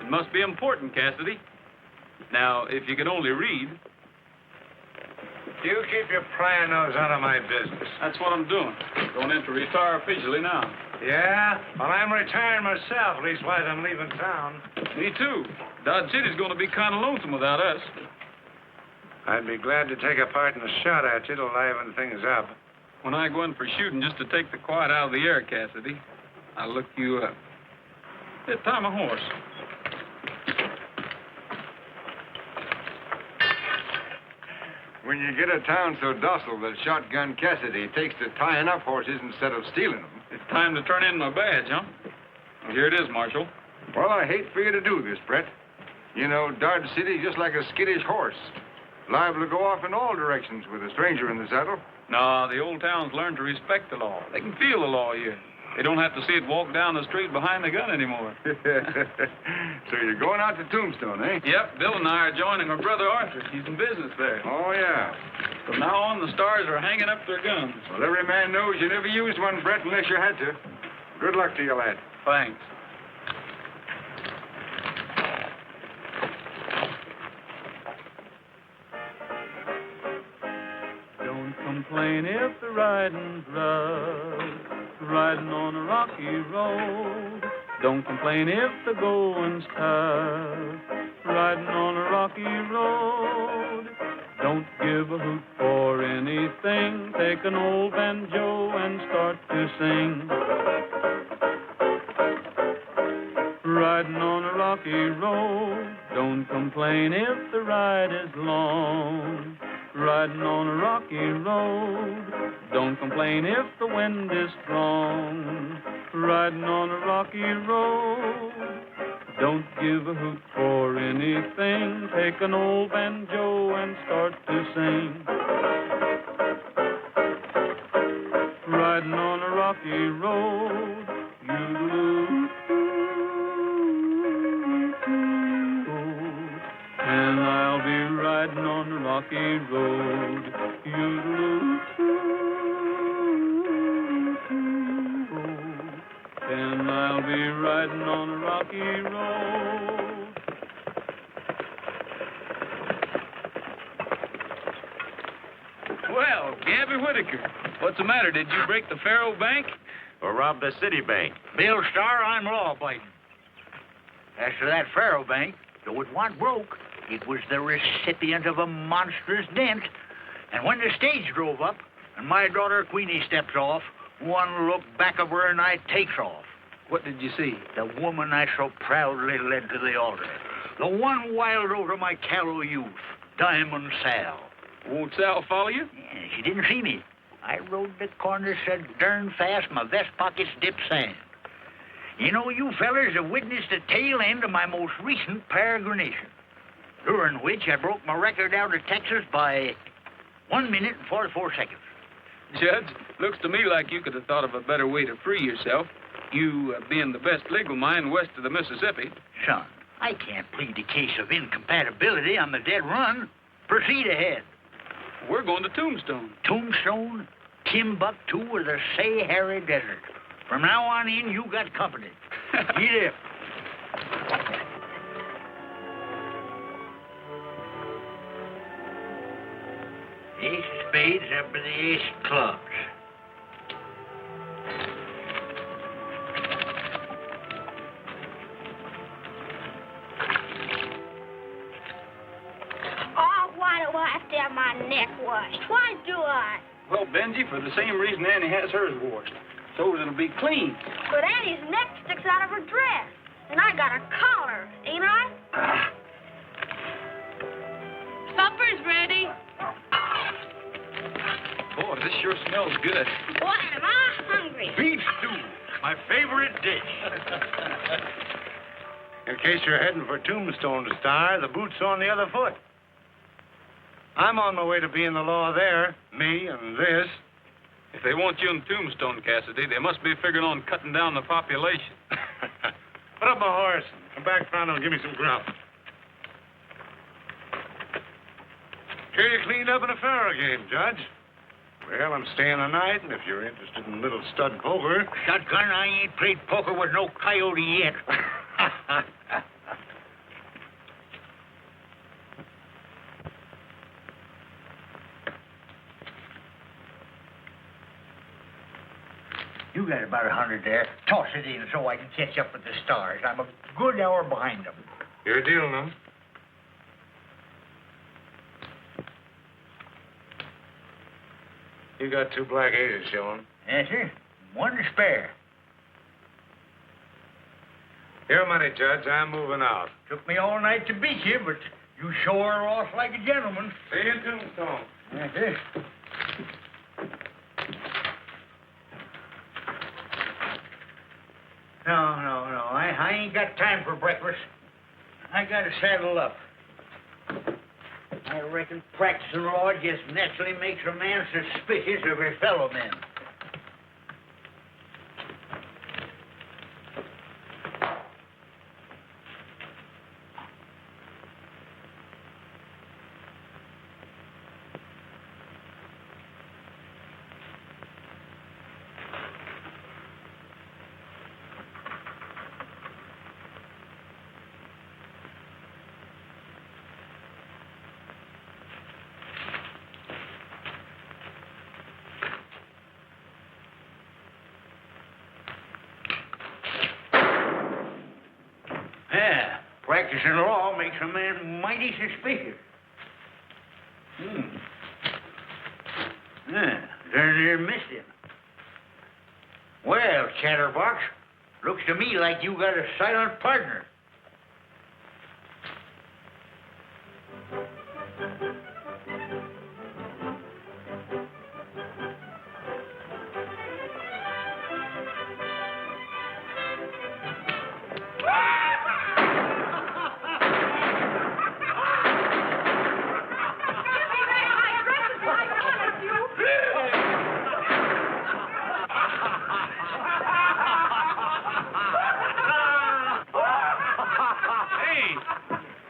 It must be important, Cassidy. Now, if you could only read. You keep your prying nose out of my business. That's what I'm doing. Going in to retire officially now. Yeah? Well, I'm retiring myself. Leastwise, I'm leaving town. Me too. Dodge City's going to be kind of lonesome without us. I'd be glad to take a part in a shot at you to liven things up. When I go in for shooting just to take the quiet out of the air, Cassidy, I'll look you up. Hey, tie my horse. When you get a town so docile that Shotgun Cassidy takes to tying up horses instead of stealing them. It's time to turn in my badge, huh? Well, here it is, Marshal. Well, I hate for you to do this, Brett. You know, Dodge City's just like a skittish horse. Liable to go off in all directions with a stranger in the saddle. No, the old town's learned to respect the law. They can feel the law here. They don't have to see it walk down the street behind the gun anymore. So you're going out to Tombstone, eh? Yep, Bill and I are joining our brother Arthur. He's in business there. Oh, yeah. From now on, the stars are hanging up their guns. Well, every man knows you never used one, Brett, unless you had to. Good luck to you, lad. Thanks. Don't complain if the riding's rough, riding on a rocky road. Don't complain if the going's tough, riding on a rocky road. Don't give a hoot for anything. Take an old banjo and start to sing. Riding on a rocky road. Don't complain if the ride is long. Riding on a rocky road. Don't complain if the wind is strong. Riding on a rocky road. Don't give a hoot for anything. Take an old banjo and start to sing. Riding on a rocky road. And I'll be riding on a rocky road. And I'll be riding on a rocky road. Well, Gabby Whittaker, what's the matter? Did you break the Faro Bank? Or rob the city bank? Bill Starr, I'm law-abiding. As for that Faro Bank, though it wasn't broke, it was the recipient of a monstrous dent. And when the stage drove up and my daughter Queenie steps off, one look back of her and I takes off. What did you see? The woman I so proudly led to the altar. The one wild over my callow youth, Diamond Sal. Won't Sal follow you? Yeah, she didn't see me. I rode the corner so darn fast my vest pockets dipped sand. You know, you fellers have witnessed the tail end of my most recent peregrination, during which I broke my record out of Texas by 1 minute and 44 seconds. Judge, looks to me like you could have thought of a better way to free yourself. You being the best legal mind west of the Mississippi. Son, I can't plead the case of incompatibility on the dead run. Proceed ahead. We're going to Tombstone. Tombstone, Timbuktu, or the Sahara Desert. From now on in, you got company. Eat it. Ace of spades up to the ace of clubs. Oh, why do I have to have my neck washed? Why do I? Well, Benji, for the same reason Annie has hers washed. So it'll be clean. But Annie's neck sticks out of her dress. And I got a collar, ain't I? Supper's ready. Boy, this sure smells good. Boy, am I hungry. Beef stew, my favorite dish. In case you're heading for Tombstone, Star, the boot's on the other foot. I'm on my way to being the law there, me and this. If they want you in Tombstone, Cassidy, they must be figuring on cutting down the population. Put up my horse. Come back round and give me some grub. Sure you cleaned up in a faro game, Judge. Well, I'm staying the night, and if you're interested in a little stud poker... Shotgun, I ain't played poker with no coyote yet. You got about 100 there. Toss it in so I can catch up with the stars. I'm a good hour behind them. You're dealing them. You got 2 black aces showing. Yes, sir. 1 to spare. Your money, Judge. I'm moving out. Took me all night to beat you, but you sure are off like a gentleman. See you in Tombstone. Yes, sir. No. I ain't got time for breakfast. I gotta saddle up. I reckon practicing law just naturally makes a man suspicious of his fellow men. Yeah, practicing law makes a man mighty suspicious. Yeah, darn near missed him. Well, Chatterbox, looks to me like you got a silent partner.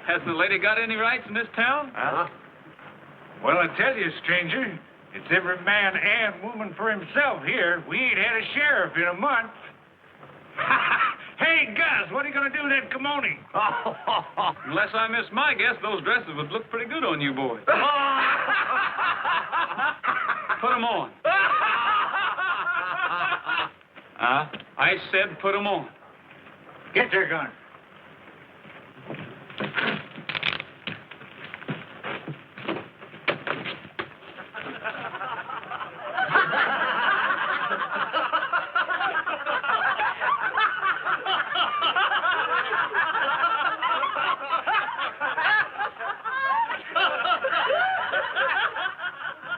Hasn't the lady got any rights in this town? Well, I tell you, stranger, it's every man and woman for himself here. We ain't had a sheriff in a month. Hey, Gus, what are you going to do with that kimono? Unless I miss my guess, those dresses would look pretty good on you boys. Put 'em on. I said put 'em on. Get your gun.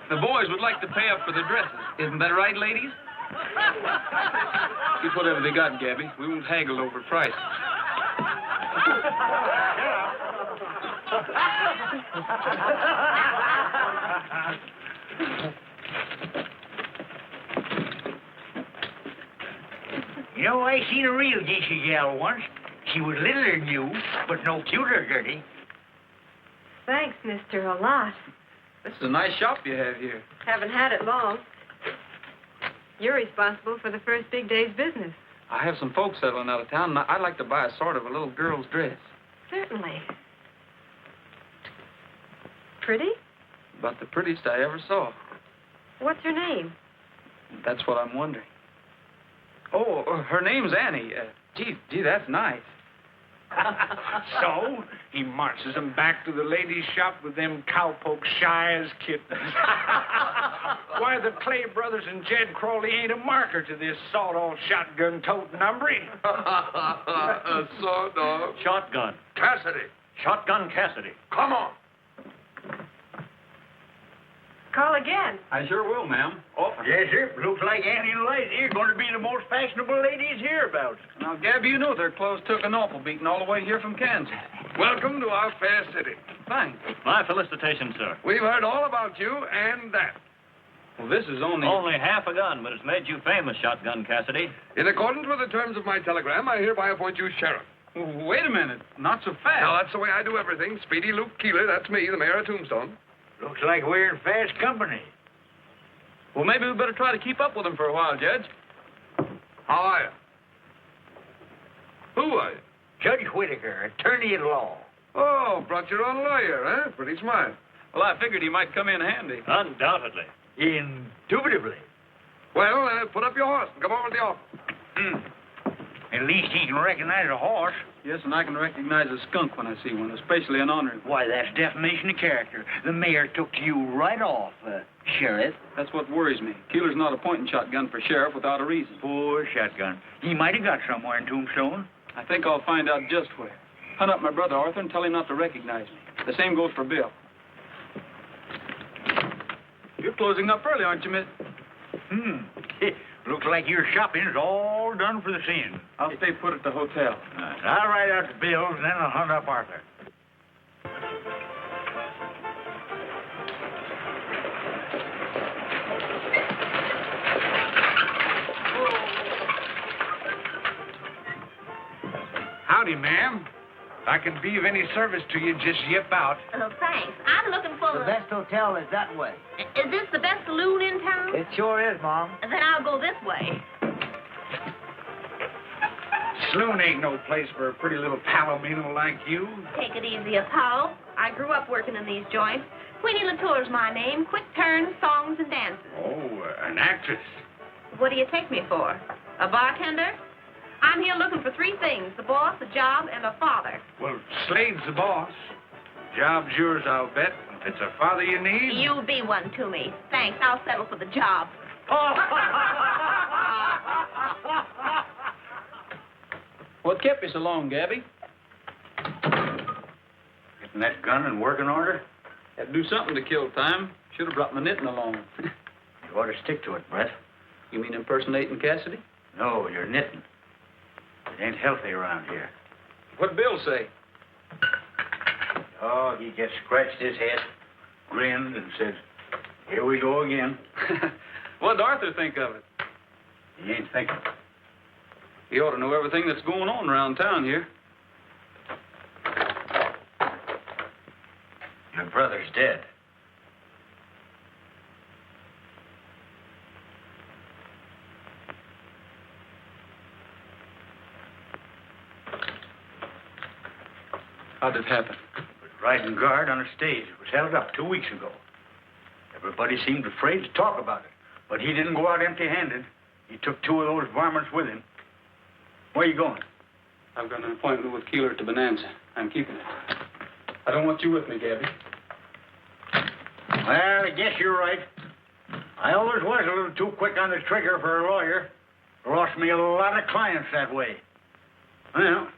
The boys would like to pay up for the dresses. Isn't that right, ladies? Get whatever they got, Gabby. We won't haggle over price. You know, I seen a real geisha gal once. She was littler than you, but no cuter, Gertie. Thanks, mister, a lot. This is a nice shop you have here. Haven't had it long. You're responsible for the first big day's business. I have some folks settling out of town, and I'd like to buy a sort of a little girl's dress. Certainly. Pretty? About the prettiest I ever saw. What's her name? That's what I'm wondering. Oh, her name's Annie. Gee, that's nice. So, he marches them back to the ladies' shop with them cowpokes shy as kittens. Why, the Clay brothers and Jed Crawley ain't a marker to this sawed-off shotgun-toting number. Sawed-off. Shotgun. Cassidy. Shotgun Cassidy. Come on. Call again. I sure will, ma'am. Often. Yes, sir. Looks like Annie and Elyse are going to be the most fashionable ladies hereabouts. Now, Gabby, you know their clothes took an awful beating all the way here from Kansas. Welcome to our fair city. Thanks. My felicitations, sir. We've heard all about you and that. Well, this is only... Only half a gun, but it's made you famous, Shotgun Cassidy. In accordance with the terms of my telegram, I hereby appoint you sheriff. Wait a minute. Not so fast. Now, that's the way I do everything. Speedy Luke Keeler, that's me, the mayor of Tombstone. Looks like we're in fast company. Well, maybe we better try to keep up with them for a while, Judge. How are you? Who are you? Judge Whittaker, attorney at law. Oh, brought your own lawyer, huh? Pretty smart. Well, I figured he might come in handy. Undoubtedly. Indubitably. Well, put up your horse and come over to the office. At least he can recognize a horse. Yes, and I can recognize a skunk when I see one, especially an ornery one. Why, that's defamation of character. The mayor took to you right off, Sheriff. That's what worries me. Keeler's not appointing Shotgun for sheriff without a reason. Poor Shotgun. He might have got somewhere in Tombstone. I think I'll find out just where. Hunt up my brother Arthur and tell him not to recognize me. The same goes for Bill. You're closing up early, aren't you, miss? Looks like your shopping's all done for the season. I'll stay put at the hotel. I'll write out the bills, and then I'll hunt up Arthur. Howdy, ma'am. If I can be of any service to you, just yip out. Oh, thanks. I'm looking for The best hotel is that way. Is this the best saloon in town? It sure is, Mom. Then I'll go this way. Saloon ain't no place for a pretty little palomino like you. Take it easy, Apollo. I grew up working in these joints. Queenie Latour's my name. Quick turns, songs, and dances. Oh, an actress. What do you take me for? A bartender? I'm here looking for three things: the boss, a job, and a father. Well, Slade's the boss. Job's yours, I'll bet. If it's a father you need... You be one to me. Thanks. I'll settle for the job. What kept you so long, Gabby? Getting that gun in working order? Had to do something to kill time. Should have brought my knitting along. You ought to stick to it, Brett. You mean impersonating Cassidy? No, you're knitting. It ain't healthy around here. What'd Bill say? Oh, he just scratched his head, grinned, and said, "Here we go again." What'd Arthur think of it? He ain't thinking. He ought to know everything that's going on around town here. Your brother's dead. How'd it happen? Was riding guard on a stage. It was held up 2 weeks ago. Everybody seemed afraid to talk about it. But he didn't go out empty-handed. He took 2 of those varmints with him. Where you going? I've got an appointment with Keeler at the Bonanza. I'm keeping it. I don't want you with me, Gabby. Well, I guess you're right. I always was a little too quick on the trigger for a lawyer. Lost me a lot of clients that way. Well,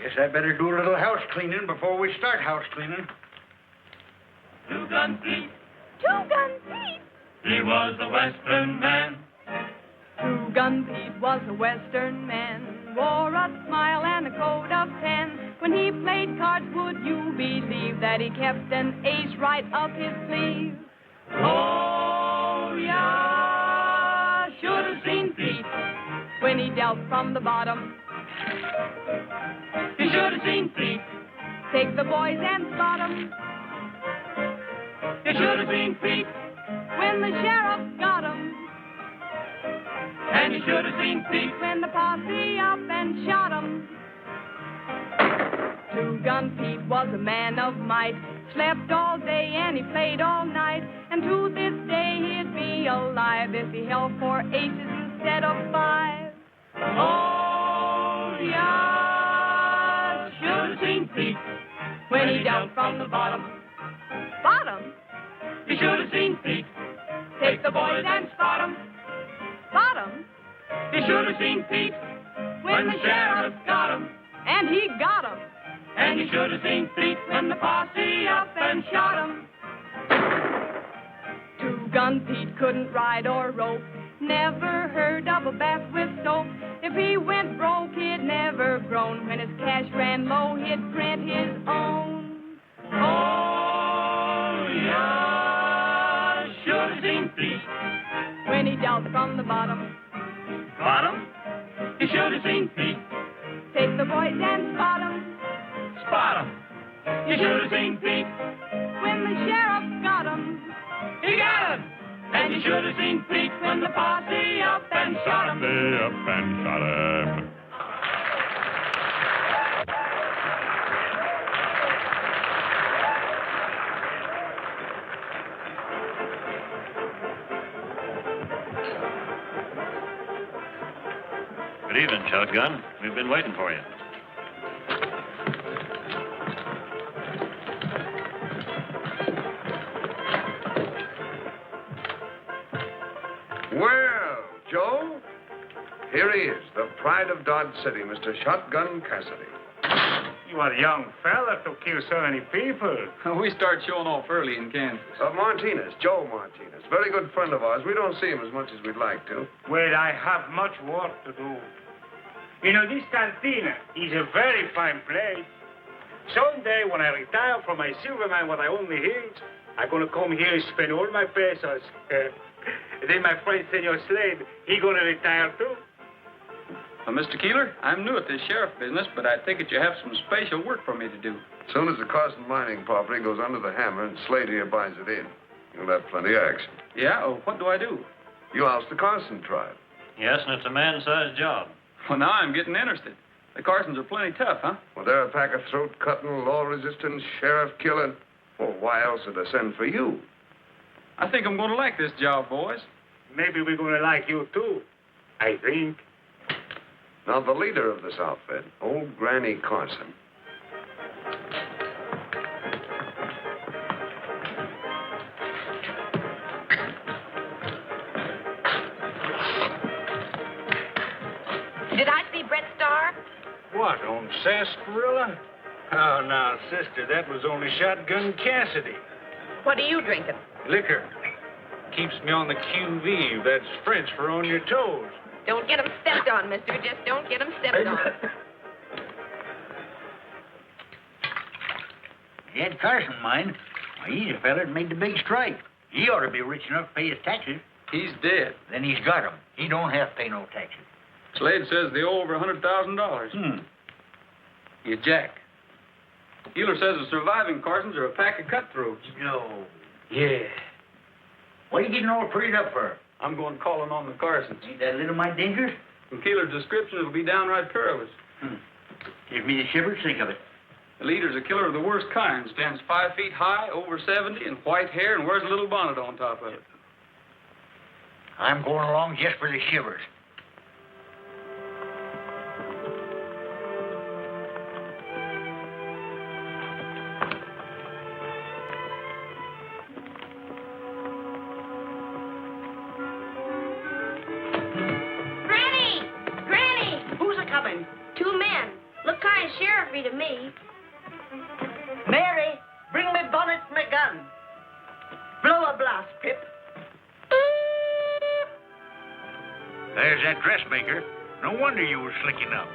guess I better do a little house cleaning before we start house cleaning. Two-gun Pete, Two-gun Pete. he was a Western man. Two-gun Pete was a Western man, wore a smile and a coat of tan. When he played cards, would you believe that he kept an ace right up his sleeve? Oh, yeah, should have seen Pete when he dealt from the bottom. You should have seen Pete. Take the boys and spot 'em You should have seen Pete. when the sheriff got 'em. And you should have seen Pete. When the posse up and shot 'em. Two-gun Pete was a man of might, slept all day and he played all night, and to this day he'd be alive if he held 4 aces instead of 5. Oh, yeah, Should have seen Pete. when he dealt from the bottom. Bottom? You should have seen Pete. Take the boys and spot 'em. Bottom? You should have seen Pete. When the sheriff got 'em. And he got 'em. And you should have seen Pete When the posse up and shot 'em. Two-gun Pete couldn't ride or rope, never heard of a bath with soap. If he went broke, he'd never groan. When his cash ran low, he'd print his own. Oh, yeah, should have seen Pete. When he dealt from the bottom. Bottom, you should have seen Pete. Take the boys and spot 'em. Spot 'em, you should have seen Pete. When the sheriff got 'em. He got him. And you should have seen Pete when the posse up and shot him. They up and shot him. Good evening, Shotgun. We've been waiting for you. Well, Joe, here he is, the pride of Dodge City, Mr. Shotgun Cassidy. You are a young fella to kill so many people. We start showing off early in Kansas. Martinez, Joe Martinez. Very good friend of ours. We don't see him as much as we'd like to. Well, I have much work to do. You know, this cantina is a very fine place. Someday, when I retire from my silver mine what I own the hills, I'm going to come here and spend all my pesos. Then my friend, Senor Slade, he going to retire too. Well, Mr. Keeler, I'm new at this sheriff business, but I take it you have some special work for me to do. As soon as the Carson mining property goes under the hammer and Slade here buys it in, you'll have plenty of action. Yeah? Oh, what do I do? You oust the Carson tribe. Yes, and it's a man-sized job. Well, now I'm getting interested. The Carsons are plenty tough, huh? Well, they're a pack of throat-cutting, law-resistant, sheriff-killing. Well, why else would they send for you? I think I'm going to like this job, boys. Maybe we're going to like you too, I think. Now, the leader of this outfit, old Granny Carson. Did I see Brett Starr? What, on sarsaparilla? Oh, now, sister, that was only Shotgun Cassidy. What are you drinking? Liquor. Keeps me on the QV. That's French for on your toes. Don't get 'em stepped on, mister. Just don't get 'em stepped on. Ed Carson, mind. Why, he's a fella that made the big strike. He ought to be rich enough to pay his taxes. He's dead. Then he's got 'em. He don't have to pay no taxes. Slade says they owe over $100,000. You jack. Keeler says the surviving Carsons are a pack of cutthroats. No. Yeah. What are you getting all prettied up for? I'm going calling on the Carsons. Ain't that a little mite dangerous? From Keeler's description, it'll be downright perilous. Give me the shivers, think of it. The leader's a killer of the worst kind. Stands 5 feet high, over 70, and white hair, and wears a little bonnet on top of it. I'm going along just for the shivers. To me. Mary, bring me bonnet and my gun. Blow a blast, Pip. There's that dressmaker. No wonder you were slicking up.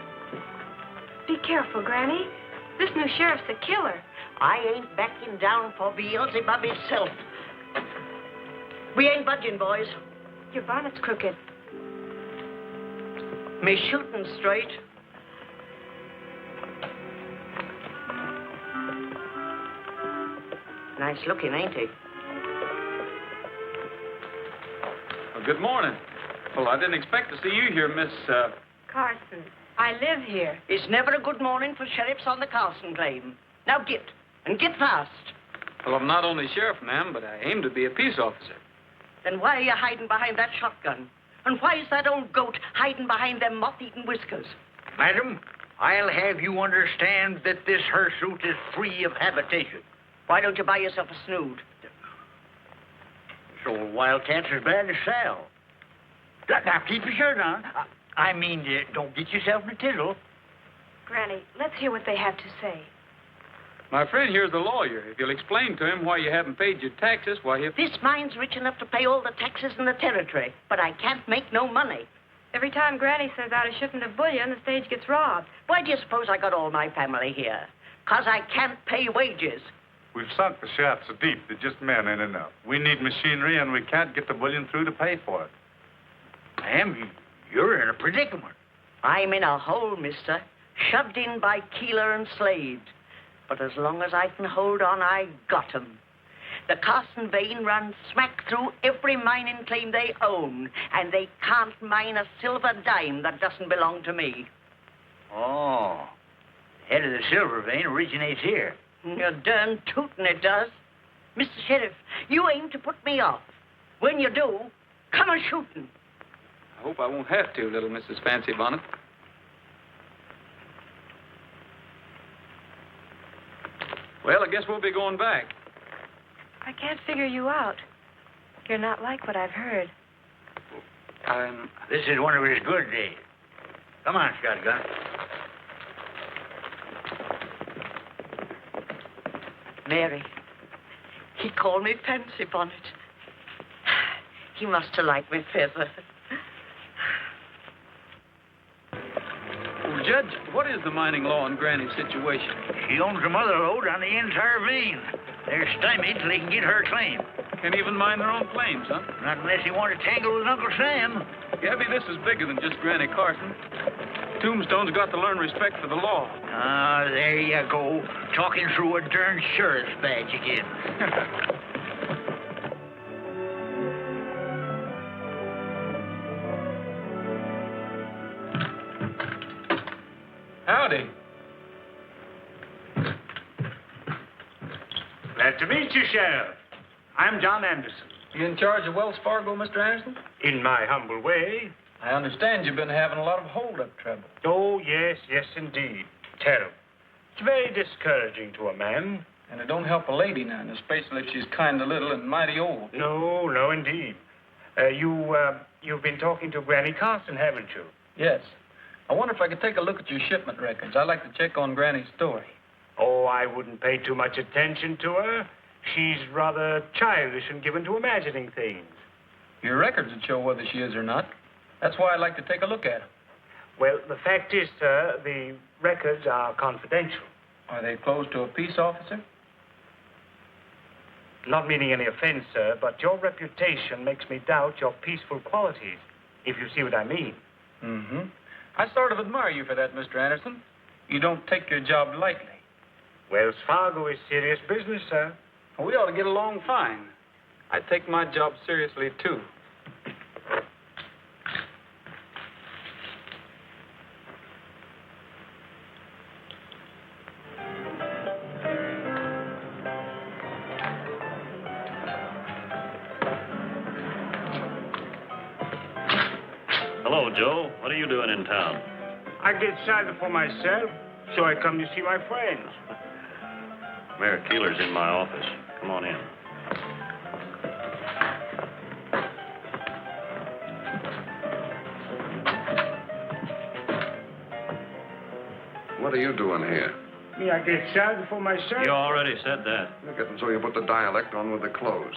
Be careful, Granny. This new sheriff's a killer. I ain't backing down for Beelzebub himself. We ain't budging, boys. Your bonnet's crooked. Me shooting straight. Nice looking, ain't he? Well, good morning. Well, I didn't expect to see you here, Miss, Carson, I live here. It's never a good morning for sheriffs on the Carson claim. Now get, and get fast. Well, I'm not only sheriff, ma'am, but I aim to be a peace officer. Then why are you hiding behind that shotgun? And why is that old goat hiding behind them moth-eaten whiskers? Madam, I'll have you understand that this hirsute is free of habitation. Why don't you buy yourself a snood? This old wildcat's as bad as Sal. Now, keep your shirt on. I mean, don't get yourself in a tizzle. Granny, let's hear what they have to say. My friend here's the lawyer. If you'll explain to him why you haven't paid your taxes, why he'll... This mine's rich enough to pay all the taxes in the territory, but I can't make no money. Every time Granny sends out a shipment of bullion, the stage gets robbed. Why do you suppose I got all my family here? 'Cause I can't pay wages. We've sunk the shaft so deep that just men ain't enough. We need machinery, and we can't get the bullion through to pay for it. Ma'am, you're in a predicament. I'm in a hole, mister, shoved in by Keeler and Slade. But as long as I can hold on, I got 'em. The Carson vein runs smack through every mining claim they own, and they can't mine a silver dime that doesn't belong to me. Oh, the head of the silver vein originates here. You're darn tootin' it does. Mr. Sheriff, you aim to put me off. When you do, come a-shootin'. I hope I won't have to, little Mrs. Fancy Bonnet. Well, I guess we'll be going back. I can't figure you out. You're not like what I've heard. This is one of his good days. Come on, shotgun. Mary, he called me Fancy Bonnet. He must have liked me feather. Well, Judge, what is the mining law on Granny's situation? She owns a mother lode on the entire vein. They're stymied till they can get her claim. Can't even mine their own claims, huh? Not unless you want to tangle with Uncle Sam. Gabby, this is bigger than just Granny Carson. Tombstone's got to learn respect for the law. Ah, there you go. Talking through a darn sheriff's badge again. Howdy. Glad to meet you, Sheriff. I'm John Anderson. You in charge of Wells Fargo, Mr. Anderson? In my humble way. I understand you've been having a lot of hold-up trouble. Oh, yes, indeed. Terrible. It's very discouraging to a man. And it don't help a lady none, especially if she's kind of little and mighty old. No, indeed. You've been talking to Granny Carson, haven't you? Yes. I wonder if I could take a look at your shipment records. I'd like to check on Granny's story. Oh, I wouldn't pay too much attention to her. She's rather childish and given to imagining things. Your records would show whether she is or not. That's why I'd like to take a look at them. Well, the fact is, sir, the records are confidential. Are they closed to a peace officer? Not meaning any offense, sir, but your reputation makes me doubt your peaceful qualities, if you see what I mean. Mm-hmm. I sort of admire you for that, Mr. Anderson. You don't take your job lightly. Wells Fargo is serious business, sir. We ought to get along fine. I take my job seriously, too. Hello, Joe. What are you doing in town? I get excited for myself, so I come to see my friends. Mayor Keeler's in my office. Come on in. What are you doing here? Me, I get excited for myself. You already said that. Look at them so you put the dialect on with the clothes.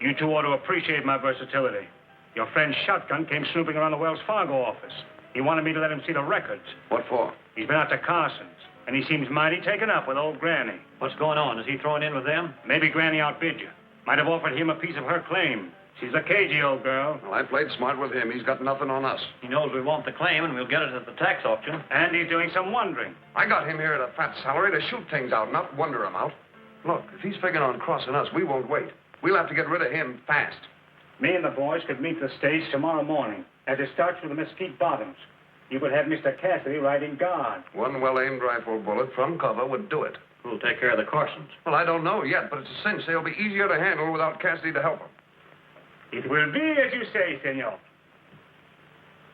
You two ought to appreciate my versatility. Your friend Shotgun came snooping around the Wells Fargo office. He wanted me to let him see the records. What for? He's been out to Carson's, and he seems mighty taken up with old Granny. What's going on? Is he throwing in with them? Maybe Granny outbid you. Might have offered him a piece of her claim. She's a cagey old girl. Well, I played smart with him. He's got nothing on us. He knows we want the claim, and we'll get it at the tax auction. And he's doing some wondering. I got him here at a fat salary to shoot things out, not wonder him out. Look, if he's figuring on crossing us, we won't wait. We'll have to get rid of him fast. Me and the boys could meet the stage tomorrow morning as it starts with the Mesquite Bottoms. You would have Mr. Cassidy riding guard. One well-aimed rifle bullet from cover would do it. Who'll take care of the Carsons? Well, I don't know yet, but it's a cinch. They'll be easier to handle without Cassidy to help them. It will be as you say, senor.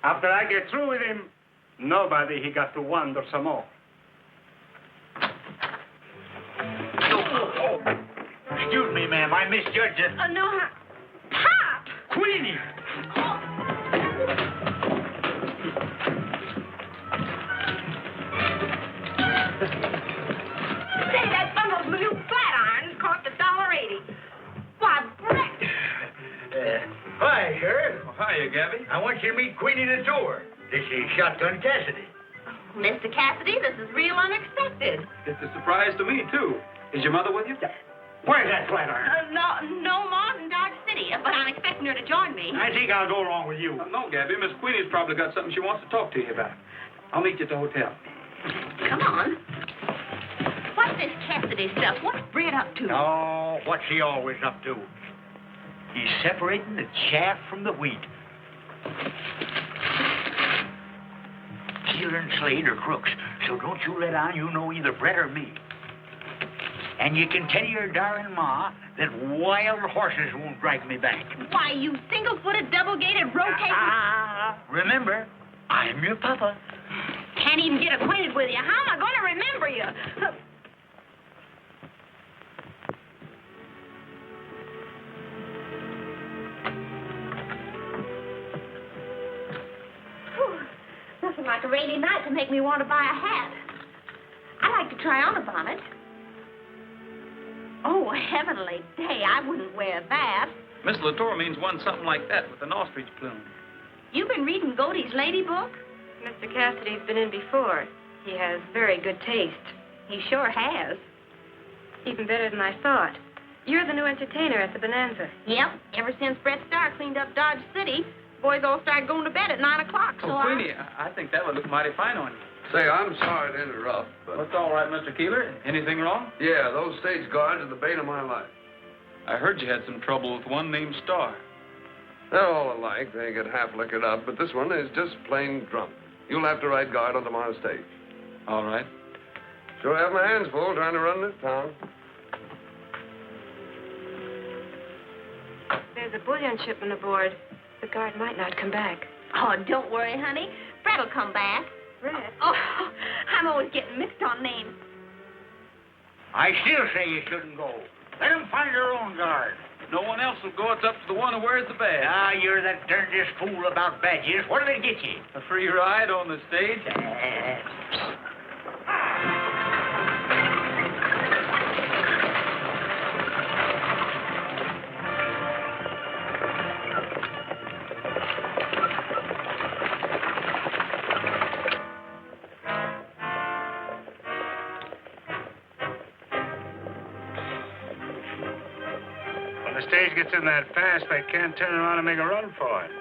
After I get through with him, nobody he got to wonder some more. Excuse me, ma'am. I misjudged it. No, Pop! Queenie! Say, that bundle of new flat irons cost $1.80. Why, Brett! Hi, Sheriff. Oh, hiya, Gabby. I want you to meet Queenie the door. This is Shotgun Cassidy. Mr. Cassidy, this is real unexpected. It's a surprise to me, too. Is your mother with you? Where's that flat iron? No, Ma's in Dodge City, but I'm expecting her to join me. I think I'll go along with you. No, Gabby. Miss Queenie's probably got something she wants to talk to you about. I'll meet you at the hotel. Come on. What's this Cassidy stuff? What's Brett up to? Oh, what's he always up to? He's separating the chaff from the wheat. Keeler and Slade are crooks, so don't you let on you know either Brett or me. And you can tell your darling ma that wild horses won't drag me back. Why, you single-footed, double-gated, rotating... Remember, I'm your papa. Can't can't even get acquainted with you. How am I going to remember you? Nothing like a rainy night to make me want to buy a hat. I like to try on a bonnet. Oh, heavenly day, I wouldn't wear that. Miss Latour means one something like that with an ostrich plume. You've been reading Godey's Lady Book? Mr. Cassidy's been in before. He has very good taste. He sure has. Even better than I thought. You're the new entertainer at the Bonanza. Yep. Ever since Brett Starr cleaned up Dodge City, boys all started going to bed at 9 o'clock, so Queenie, I think that would look mighty fine on you. Say, I'm sorry to interrupt, but... What's all right, Mr. Keeler? Anything wrong? Yeah, those stage guards are the bane of my life. I heard you had some trouble with one named Starr. They're all alike. They get half liquored up, but this one is just plain drunk. You'll have to ride guard on tomorrow's stage. All right. Sure have my hands full trying to run this town. There's a bullion shipment aboard. The guard might not come back. Oh, don't worry, honey. Brett'll come back. Brett? Oh, I'm always getting mixed on names. I still say you shouldn't go. Let them find their own guard. No one else will go. It's up to the one who wears the badge. Ah, you're that darndest fool about badges. What'll they get you? A free ride on the stage? When the stage gets in that fast, they can't turn around and make a run for it.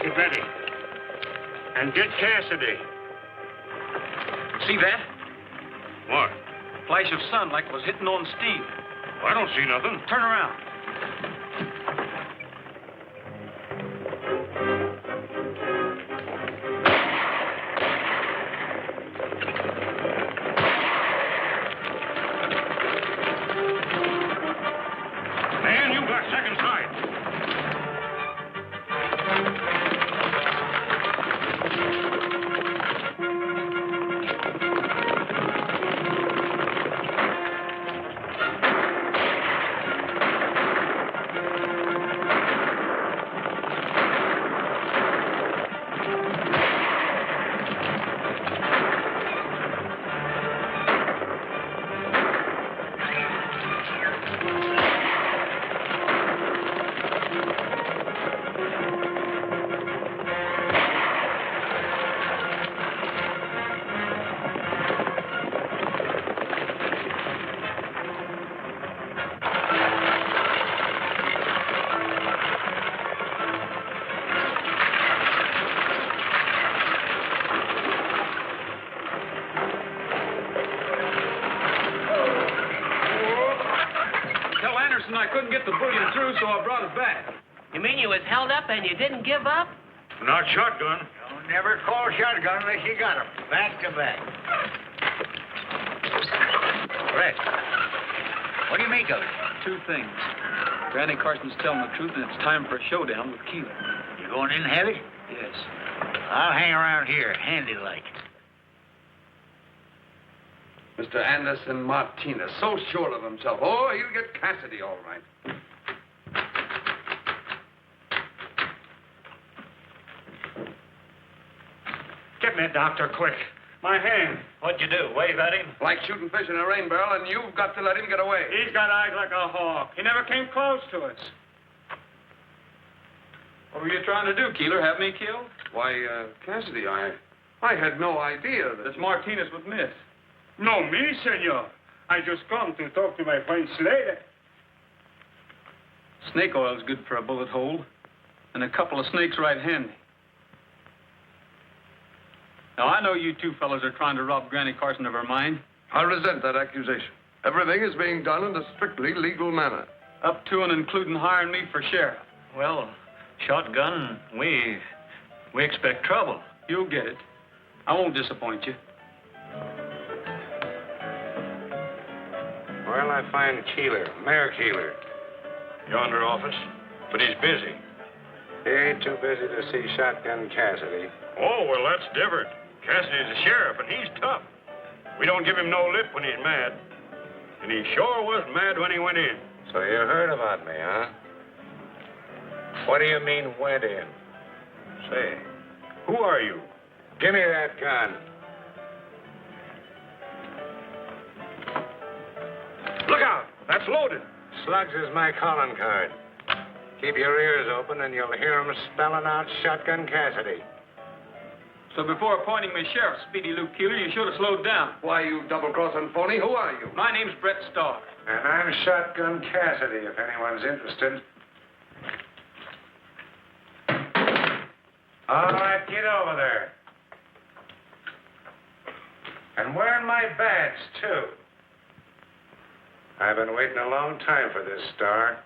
Get ready. And get Cassidy. See that? What? Flash of sun like it was hitting on Steve. I don't see nothing. Turn around. Man, you got second sight. I couldn't get the bullion through, so I brought it back. You mean you was held up and you didn't give up? Not shotgun. Don't never call shotgun unless you got 'em. Back to back. Brett, what do you make of it? Two things. Granny Carson's telling the truth, and it's time for a showdown with Keeler. You going in heavy? Yes. I'll hang around here, handy-like. Mr. Anderson Martinez, so sure of himself. Oh, he'll get Cassidy all right. Get me a doctor, quick. My hand. What'd you do, wave at him? Like shooting fish in a rain barrel, and you've got to let him get away. He's got eyes like a hawk. He never came close to us. What were you trying to do, Keeler? Have me killed? Why, Cassidy, I had no idea that... It's Martinez with Miss. No, me, senor. I just come to talk to my friend Slater. Snake oil's good for a bullet hole, and a couple of snakes right handy. Now, I know you two fellas are trying to rob Granny Carson of her mine. I resent that accusation. Everything is being done in a strictly legal manner. Up to and including hiring me for sheriff. Well, shotgun, we expect trouble. You'll get it. I won't disappoint you. Well, I find Keeler, Mayor Keeler. Yonder office, but he's busy. He ain't too busy to see Shotgun Cassidy. Oh, well, that's different. Cassidy's a sheriff, and he's tough. We don't give him no lip when he's mad. And he sure was mad when he went in. So you heard about me, huh? What do you mean, went in? Say, who are you? Give me that gun. Look out! That's loaded. Slugs is my calling card. Keep your ears open and you'll hear 'em spelling out Shotgun Cassidy. So before appointing me sheriff, Speedy Luke Keeler, you should have slowed down. Why, you double-crossing phony? Who are you? My name's Brett Starr. And I'm Shotgun Cassidy, if anyone's interested. All right, get over there. And wearing my badge, too. I've been waiting a long time for this, Starr.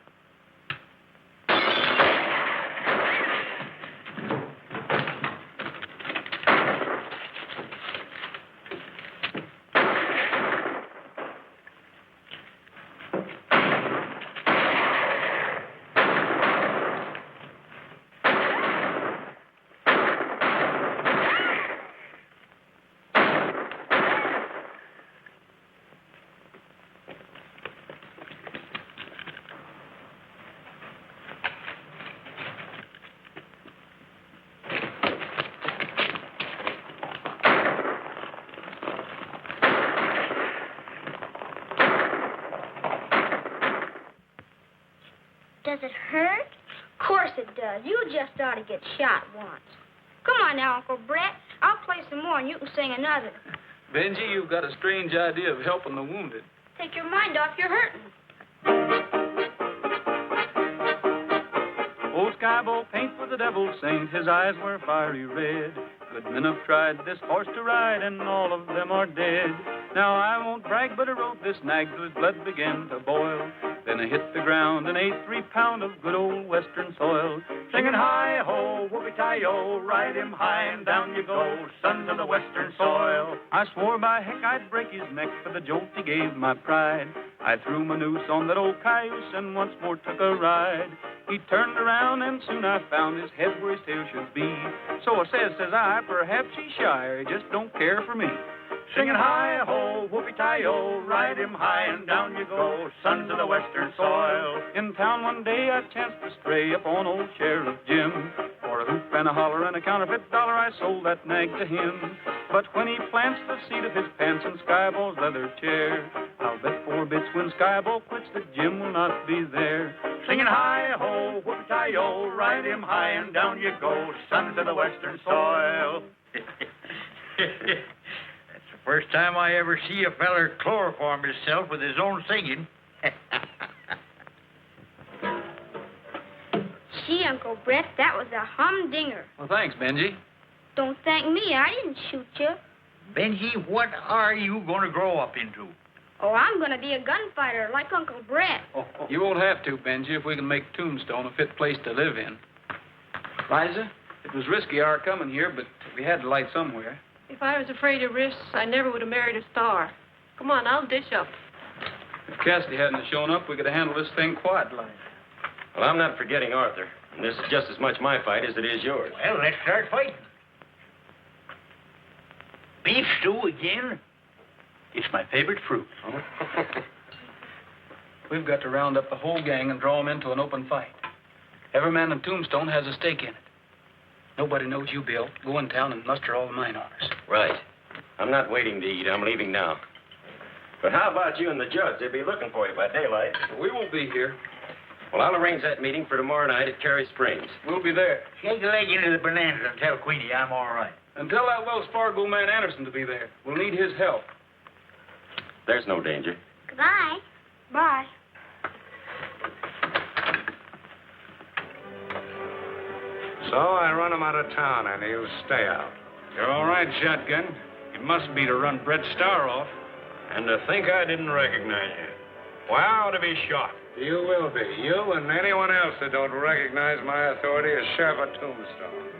Does it hurt? Of course it does. You just ought to get shot once. Come on now, Uncle Brett. I'll play some more and you can sing another. Benji, you've got a strange idea of helping the wounded. Take your mind off your hurting. Old Skybolt Paint was the devil's saint. His eyes were fiery red. Good men have tried this horse to ride, and all of them are dead. Now I won't brag, but I rode this nag till his blood began to boil. Then I hit the ground and ate 3 pound of good old western soil. Singing hi-ho, whoopee-tie-yo, ride him high and down you go, sons of the western soil. I swore by heck I'd break his neck for the jolt he gave my pride. I threw my noose on that old cayuse and once more took a ride. He turned around and soon I found his head where his tail should be. So I says I, perhaps he's shy or he just don't care for me. Singing hi-ho, whoopee-tie-yo, ride him high and down you go, sons of the western soil. In town one day I chanced to stray upon old Sheriff Jim. For a hoop and a holler and a counterfeit dollar I sold that nag to him. But when he plants the seat of his pants in Skyball's leather chair, I'll bet 4 bits when Skyball quits that Jim will not be there. Singing hi-ho, whoopee-tie-yo, ride him high and down you go, sons of the western soil. First time I ever see a feller chloroform himself with his own singing. Gee, Uncle Brett, that was a humdinger. Well, thanks, Benji. Don't thank me. I didn't shoot you. Benji, what are you going to grow up into? Oh, I'm going to be a gunfighter like Uncle Brett. You won't have to, Benji, if we can make Tombstone a fit place to live in. Liza, it was risky our coming here, but we had to light somewhere. If I was afraid of risks, I never would have married a star. Come on, I'll dish up. If Cassidy hadn't shown up, we could have handled this thing quietly. Well, I'm not forgetting Arthur. And this is just as much my fight as it is yours. Well, let's start fighting. Beef stew again? It's my favorite fruit. We've got to round up the whole gang and draw them into an open fight. Every man in Tombstone has a stake in it. Nobody knows you, Bill. Go in town and muster all the mine owners. Right. I'm not waiting to eat. I'm leaving now. But how about you and the judge? They'll be looking for you by daylight. We won't be here. Well, I'll arrange that meeting for tomorrow night at Cary Springs. We'll be there. Shake a leg into the bonanza and tell Queenie I'm all right. And tell that Wells Fargo man Anderson to be there. We'll need his help. There's no danger. Goodbye. Bye. So I run him out of town, and he'll stay out. You're all right, Shotgun. It must be to run Brett Starr off. And to think I didn't recognize you. Well, I ought to be shot. You will be. You and anyone else that don't recognize my authority as Sheriff of Tombstone.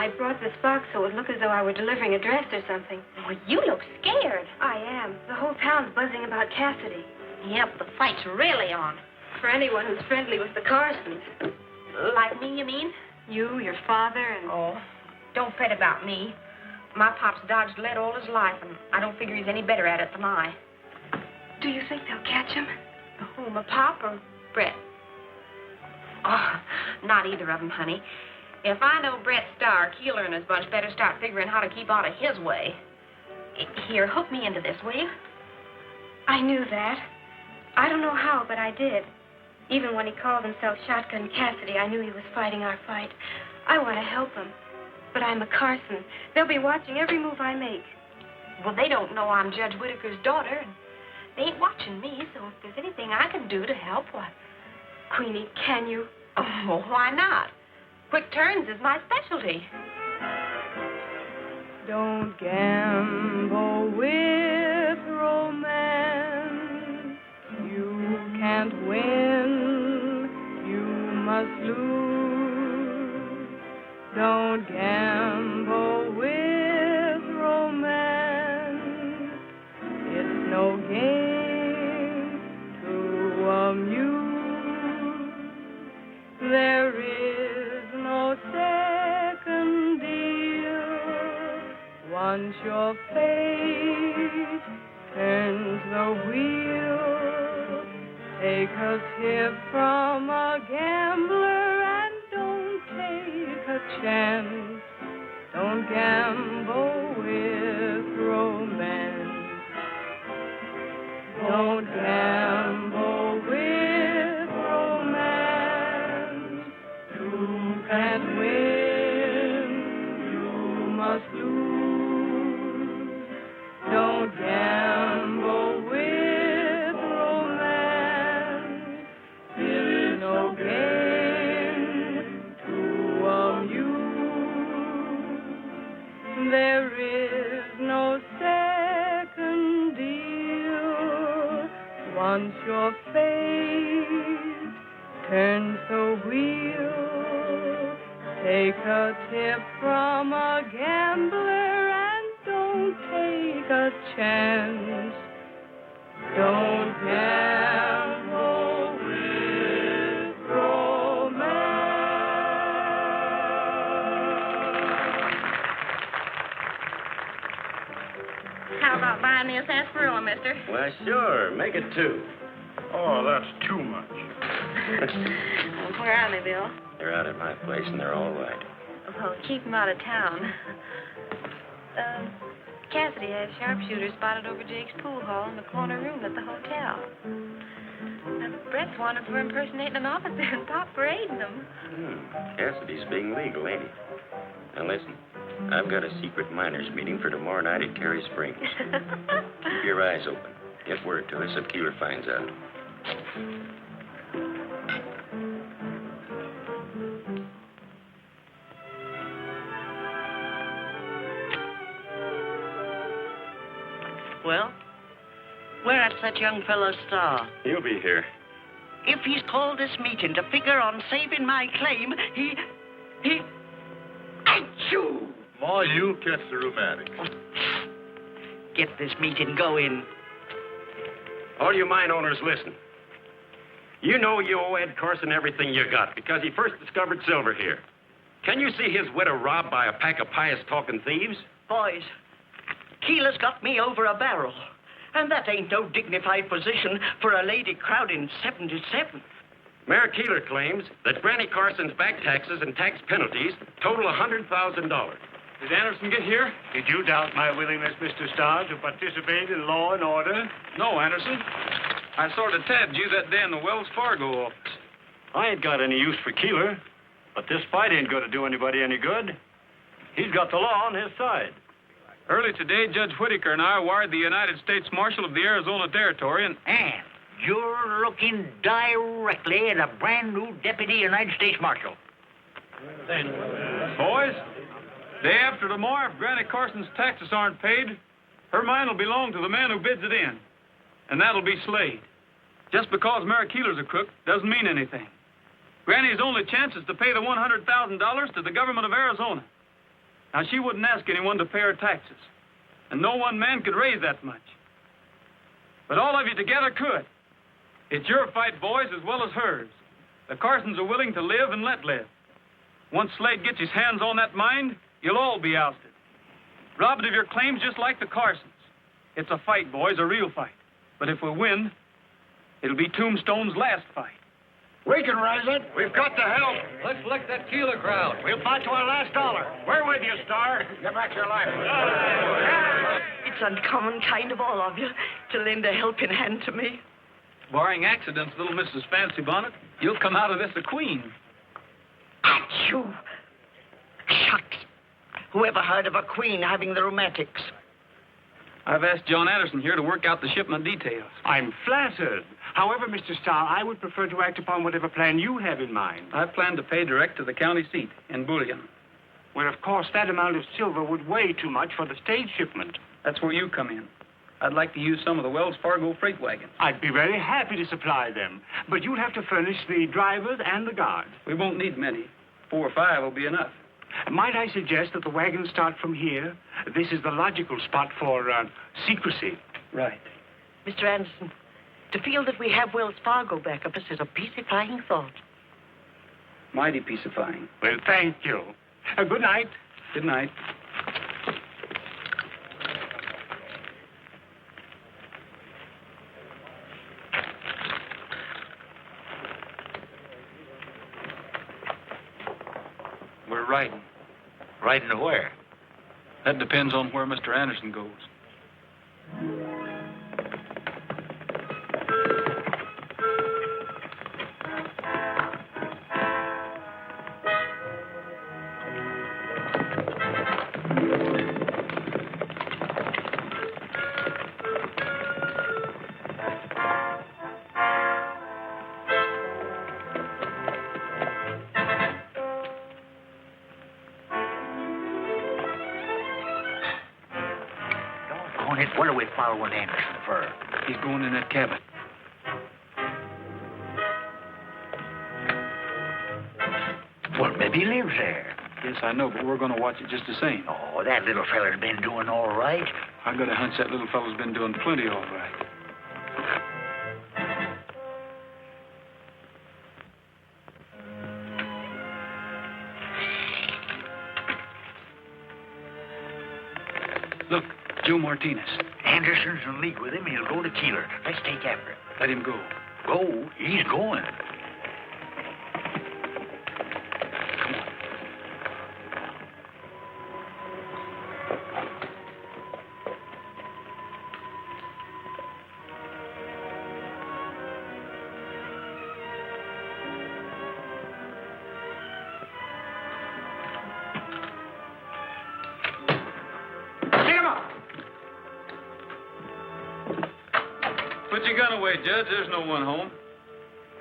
I brought this box so it would look as though I were delivering a dress or something. Well, you look scared. I am. The whole town's buzzing about Cassidy. Yep, the fight's really on. For anyone who's friendly with the Carsons. Like me, you mean? You, your father, and... Oh, don't fret about me. My pop's dodged lead all his life, and I don't figure he's any better at it than I. Do you think they'll catch him? Who, my pop or Brett? Oh, not either of them, honey. If I know Brett Starr, Keeler and his bunch better start figuring how to keep out of his way. Here, hook me into this, will you? I knew that. I don't know how, but I did. Even when he called himself Shotgun Cassidy, I knew he was fighting our fight. I want to help him. But I'm a Carson. They'll be watching every move I make. Well, they don't know I'm Judge Whittaker's daughter, and they ain't watching me, so if there's anything I can do to help, why... Queenie, can you? Oh, well, why not? Quick turns is my specialty. Don't gamble with romance. You can't win, you must lose. Don't gamble with romance. It's no game to amuse. There is no second deal. Once your fate turns the wheel, take a tip from a gambler and don't take a chance. Don't gamble with romance. Don't gamble with romance. You can't win, you must lose. Don't gamble with romance. It's no game to amuse. There is no second deal. Once your fate turns the wheel, take a tip from a gambler and don't take a chance. Don't gamble with How about buying me a sarsaparilla, mister? Why, sure. Make it 2. Oh, that's too much. Where are they, Bill? They're out at my place, and they're all right. Well, keep them out of town. Cassidy has sharpshooters spotted over Jake's pool hall in the corner room at the hotel. Brett's wanted for impersonating an officer and Pop for aiding them. Cassidy's being legal, ain't he? Now, listen. I've got a secret miners' meeting for tomorrow night at Cary Springs. Keep your eyes open. Get word to us if Keeler finds out. Well, where's that young fellow Starr? He'll be here. If he's called this meeting to figure on saving my claim, he... Achoo! Ma, you'll catch the rheumatic. Get this meeting going. All you mine owners, listen. You know you owe Ed Carson everything you got because he first discovered silver here. Can you see his widow robbed by a pack of pious-talking thieves? Boys, Keeler's got me over a barrel. And that ain't no dignified position for a lady crowding 77. Mayor Keeler claims that Granny Carson's back taxes and tax penalties total $100,000. Did Anderson get here? Did you doubt my willingness, Mr. Starr, to participate in law and order? No, Anderson. I sort of tabbed you that day in the Wells Fargo office. I ain't got any use for Keeler, but this fight ain't going to do anybody any good. He's got the law on his side. Early today, Judge Whittaker and I wired the United States Marshal of the Arizona Territory and... And you're looking directly at a brand new Deputy United States Marshal. Boys, day after tomorrow, if Granny Carson's taxes aren't paid, her mine will belong to the man who bids it in. And that'll be Slade. Just because Mayor Keeler's a crook doesn't mean anything. Granny's only chance is to pay the $100,000 to the government of Arizona. Now, she wouldn't ask anyone to pay her taxes. And no one man could raise that much. But all of you together could. It's your fight, boys, as well as hers. The Carsons are willing to live and let live. Once Slade gets his hands on that mine, you'll all be ousted. Robbed of your claims just like the Carsons. It's a fight, boys, a real fight. But if we win, it'll be Tombstone's last fight. We can raise it. We've got to help. Let's lick that Keeler crowd. We'll fight to our last dollar. We're with you, Starr. Get back your life. It's uncommon kind of all of you to lend a helping hand to me. Barring accidents, little Mrs. Fancy Bonnet, you'll come out of this a queen. Achoo! Shucks. Whoever heard of a queen having the rheumatics? I've asked John Addison here to work out the shipment details. I'm flattered. However, Mr. Starr, I would prefer to act upon whatever plan you have in mind. I plan to pay direct to the county seat in bullion. Well, of course, that amount of silver would weigh too much for the stage shipment. That's where you come in. I'd like to use some of the Wells Fargo freight wagons. I'd be very happy to supply them, but you'll have to furnish the drivers and the guards. We won't need many. 4 or 5 will be enough. Might I suggest that the wagons start from here? This is the logical spot for secrecy. Right. Mr. Anderson, to feel that we have Wells Fargo back of us is a peacifying thought. Mighty peacifying. Well, thank you. Good night. Good night. We're riding. Riding to where? That depends on where Mr. Anderson goes. What are we following Anderson for? He's going in that cabin. Well, maybe he lives there. Yes, I know, but we're going to watch it just the same. Oh, that little feller's been doing all right. I got a hunch that little fellow's been doing plenty all right. Look, Joe Martinez. Anderson's in league with him. He'll go to Keeler. Let's take after him. Let him go. Go? He's going. Put your gun away, Judge. There's no one home.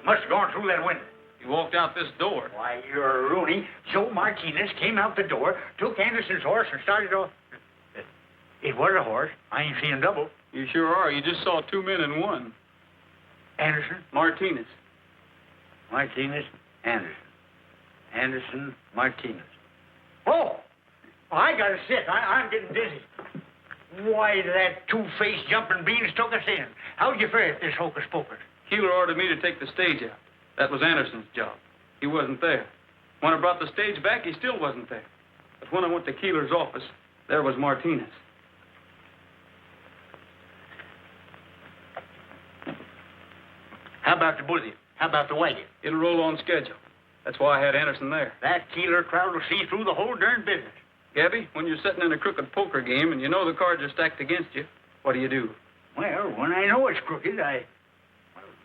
Must have gone through that window. He walked out this door. Why, you're a Rooney. Joe Martinez came out the door, took Anderson's horse, and started off. It was a horse. I ain't seeing double. You sure are. You just saw 2 men in one. Anderson? Martinez. Martinez, Anderson. Anderson, Martinez. Oh! Well, I gotta sit. I'm getting dizzy. Why, that two-faced jumping beans took us in. How'd you fare at this hocus-pocus? Keeler ordered me to take the stage out. That was Anderson's job. He wasn't there. When I brought the stage back, he still wasn't there. But when I went to Keeler's office, there was Martinez. How about the bullion? How about the wagon? It'll roll on schedule. That's why I had Anderson there. That Keeler crowd will see through the whole darn business. Gabby, when you're sitting in a crooked poker game and you know the cards are stacked against you, what do? Well, when I know it's crooked,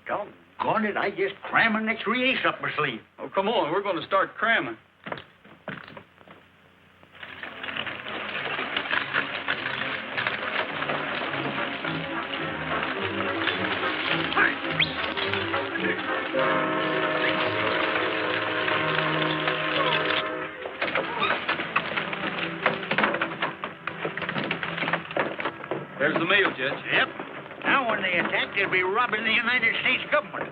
doggone it, I just cram an extra ace up my sleeve. Oh, come on, we're going to start cramming. There's the mail, Judge. Yep. Now when they attack, they'll be robbing the United States government.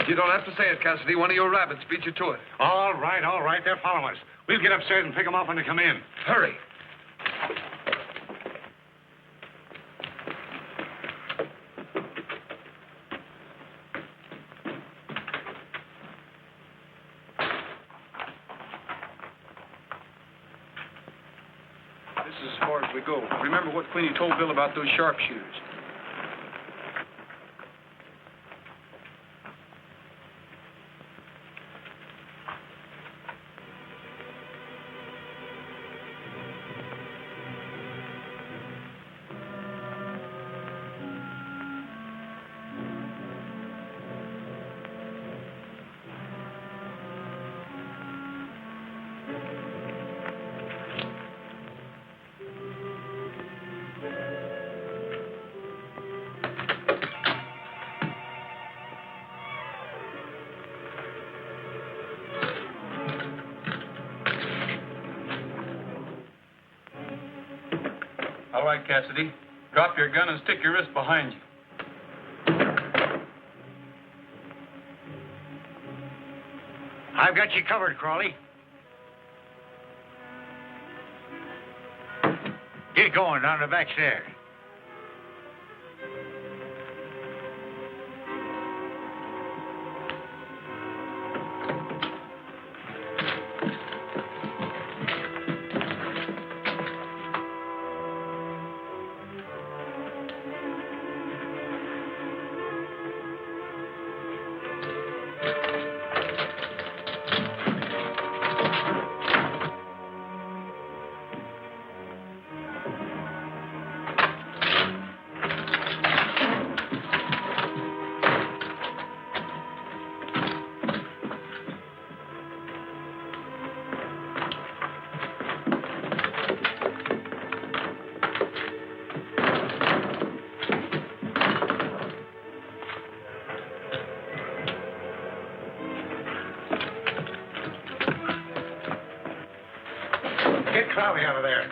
You don't have to say it, Cassidy. One of your rabbits beat you to it. All right. They're following us. We'll get upstairs and pick them off when they come in. Hurry. This is as far as we go. Remember what Queenie told Bill about those sharpshooters. All right, Cassidy. Drop your gun and stick your wrist behind you. I've got you covered, Crawley. Get going down the back stairs. Get Crawley out of there.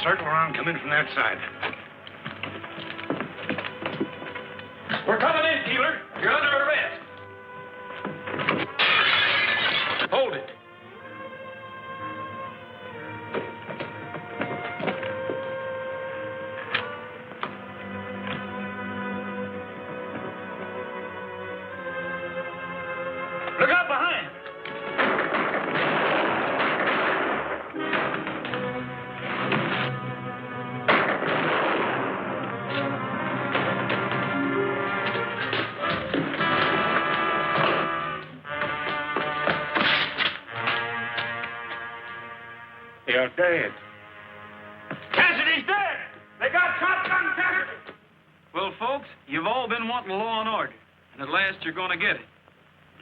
Circle around, come in from that side. We're coming in, Keeler. You're under arrest. Hold it. Look out behind. You're dead. Cassidy's dead! They got shotgun Cassidy! Well, folks, you've all been wanting law and order, and at last you're going to get it.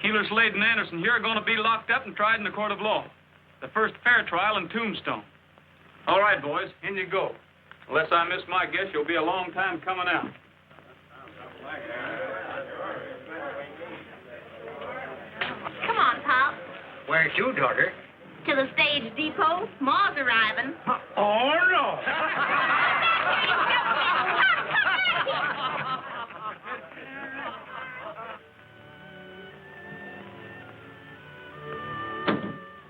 Keeler, Slade, and Anderson here are going to be locked up and tried in the court of law. The first fair trial in Tombstone. All right, boys, in you go. Unless I miss my guess, you'll be a long time coming out. Come on, Pop. Where's you, daughter? To the stage depot. Ma's arriving. Oh, no.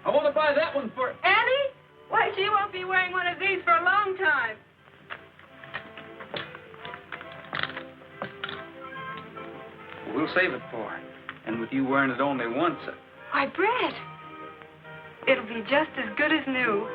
I want to buy that one for... Annie? Why, she won't be wearing one of these for a long time. We'll save it for her. And with you wearing it only once... Why, Brett, it'll be just as good as new.